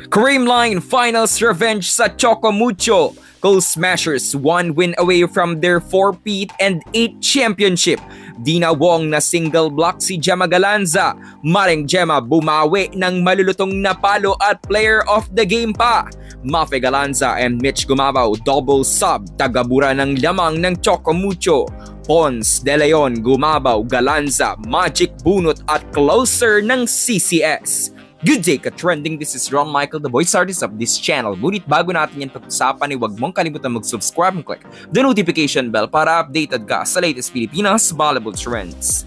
Creamline Finals Revenge sa Choco Mucho. Goal Smashers 1 win away from their 4-peat and 8 championship. Dina Wong na single block si Gemma Galanza. Maring Gemma bumawi ng malulutong na palo at player of the game pa. Mafe Galanza and Mitch Gumabaw double sub, tagabura ng lamang ng Choco Mucho. Pons, De Leon, Gumabaw, Galanza, Magic Bunot at closer ng CCS. Good day ka-trending, this is Ron Michael, the voice artist of this channel. Ngunit bago natin yan pag-usapan, huwag mong kalimutan mag-subscribe and click the notification bell para updated ka sa latest Pilipinas volleyball trends.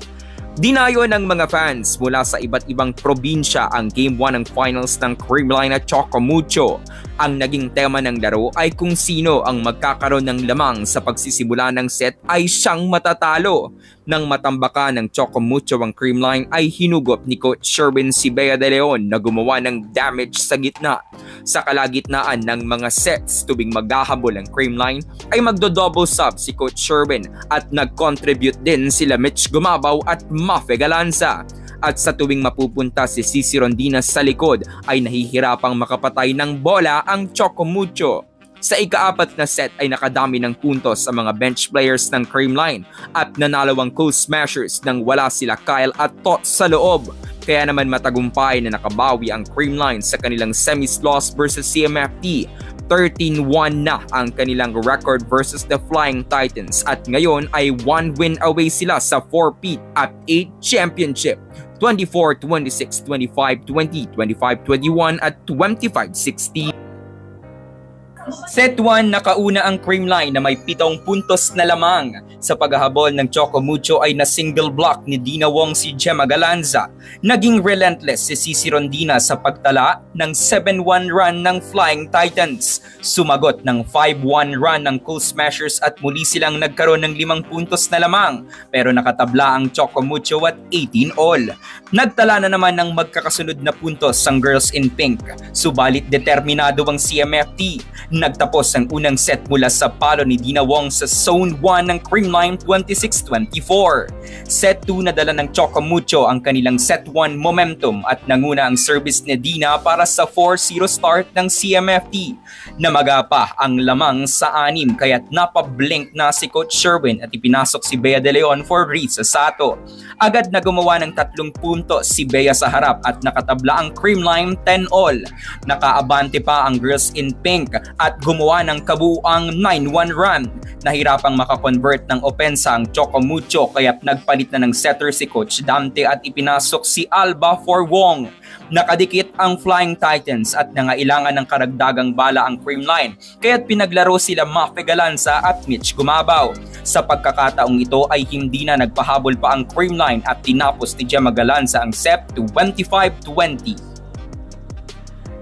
Dinayo ng mga fans mula sa iba't ibang probinsya ang Game 1 ng finals ng Creamline at Choco Mucho. Ang naging tema ng laro ay kung sino ang magkakaroon ng lamang sa pagsisimula ng set ay siyang matatalo. Nang matambaka ng Choco Mucho ang Creamline ay hinugop ni Coach Sherwin si Bea De Leon na gumawa ng damage sa gitna. Sa kalagitnaan ng mga sets tuwing maghahabol ang Creamline ay magdo-double sub si Coach Sherwin at nag-contribute din sila Mitch Gumabaw at Mafe Galanza. At sa tuwing mapupunta si Cici Rondinas sa likod ay nahihirapang makapatay ng bola ang Choco Mucho. Sa ika-4 na set ay nakadami ng puntos sa mga bench players ng Creamline at nanalo ang Goal Smashers nang wala sila Kyle at Tot sa loob. Kaya naman matagumpay na nakabawi ang Creamline sa kanilang semis loss versus CMFT. 13-1 na ang kanilang record versus the Flying Titans at ngayon ay 1 win away sila sa 4-peat at 8 championship. 24-26, 25-20, 25-21 at 25-16. Set 1, nakauna ang Creamline na may 7 puntos na lamang. Sa paghahabol ng Choco Mucho ay na-single block ni Dina Wong si Gemma Galanza. Naging relentless si Cici Rondinas sa pagtala ng 7-1 run ng Flying Titans. Sumagot ng 5-1 run ng Goal Smashers at muli silang nagkaroon ng 5 puntos na lamang. Pero nakatabla ang Choco Mucho at 18 all. Nagtala na naman ng magkakasunod na puntos ang Girls in Pink. Subalit determinado ang CMFT. Nagtapos ang unang set mula sa palo ni Dina Wong sa Zone 1 ng Creamline 26-24. Set 2 nadala ng Choco Mucho ang kanilang set 1 momentum at nanguna ang service ni Dina para sa 4-0 start ng CMFT. Namaga pa ang lamang sa 6 kaya't napablink na si Coach Sherwin at ipinasok si Bea De Leon for Risa Sato. Agad na gumawa ng 3 puntos si Bea sa harap at nakatabla ang Creamline 10 all. Nakaabante pa ang Girls in Pink at gumawa ng kabuuang 9-1 run. Nahirapang makakonvert ng opensa ang Choco Mucho kaya't nagpalit na ng setter si Coach Dante at ipinasok si Alba for Wong. Nakadikit ang Flying Titans at nangailangan ng karagdagang bala ang Creamline kaya't pinaglaro sila Mafe Galanza at Mitch Gumabaw. Sa pagkakataong ito ay hindi na nagpahabol pa ang Creamline at tinapos ni Gemma Galanza ang set 25-20.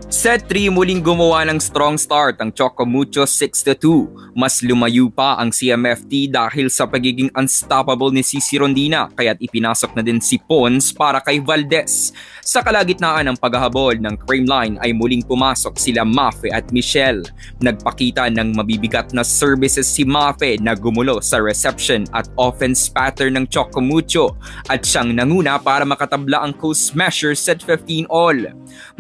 Set 3, muling gumawa ng strong start ang Choco Mucho 6-2. Mas lumayo pa ang CMFT dahil sa pagiging unstoppable ni Cici Rondina kaya't ipinasok na din si Pons para kay Valdez. Sa kalagitnaan ng paghahabol ng Creamline ay muling pumasok sila Mafe at Michelle. Nagpakita ng mabibigat na services si Mafe na gumulo sa reception at offense pattern ng Choco Mucho at siyang nanguna para makatabla ang Goal Smashers at 15 all.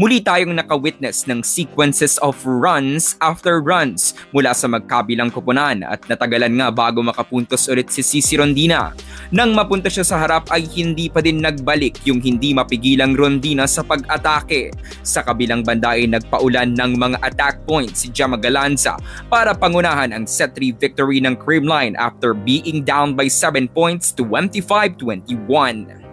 Muli tayong nakawitness ng sequences of runs after runs mula sa magkabilang koponan at natagalan nga bago makapuntos ulit si Cici Rondina. Nang mapunta siya sa harap ay hindi pa din nagbalik yung hindi mapigilang Rondina sa pag-atake. Sa kabilang banda ay nagpaulan ng mga attack points si Gemma Galanza para pangunahan ang set 3 victory ng Creamline after being down by 7 points to 25-21.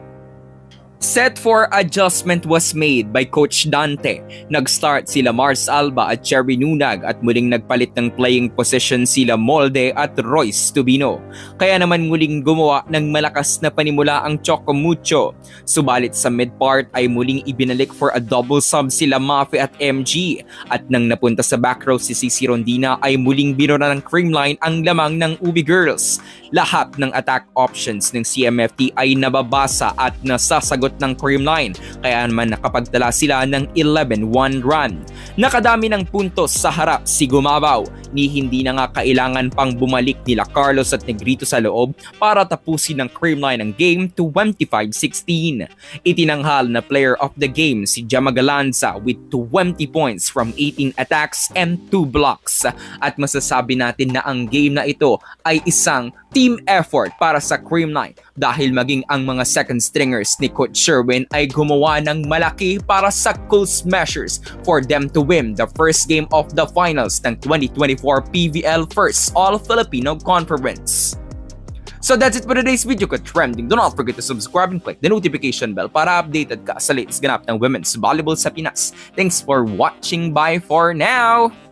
Set 4 adjustment was made by Coach Dante. Nag-start sila Mars Alba at Cherry Nunag at muling nagpalit ng playing position sila Molde at Royce Tubino. Kaya naman muling gumawa ng malakas na panimula ang Choco Mucho. Subalit sa mid-part ay muling ibinalik for a double sub sila Mafe at MG. At nang napunta sa back row si Cici Rondina ay muling binura ng Creamline ang lamang ng Ubi Girls. Lahat ng attack options ng CMFT ay nababasa at nasasagot ng Creamline kaya naman nakapagtala sila ng 11-1 run. Nakadami ng puntos sa harap si Gumabaw ni hindi na nga kailangan pang bumalik nila Carlos at Negrito sa loob para tapusin ng Creamline ang game 25-16. Itinanghal na player of the game si Jamagalanza with 20 points from 18 attacks and 2 blocks. At masasabi natin na ang game na ito ay isang team effort para sa Creamline dahil maging ang mga second stringers ni Coach Sherwin ay gumawa ng malaki para sa Cool Smashers for them to win the first game of the finals ng 2024 PVL First All-Filipino Conference. So that's it for today's video ka trending. Do not forget to subscribe and click the notification bell para updated ka sa latest ganap ng women's volleyball sa Pinas. Thanks for watching. Bye for now!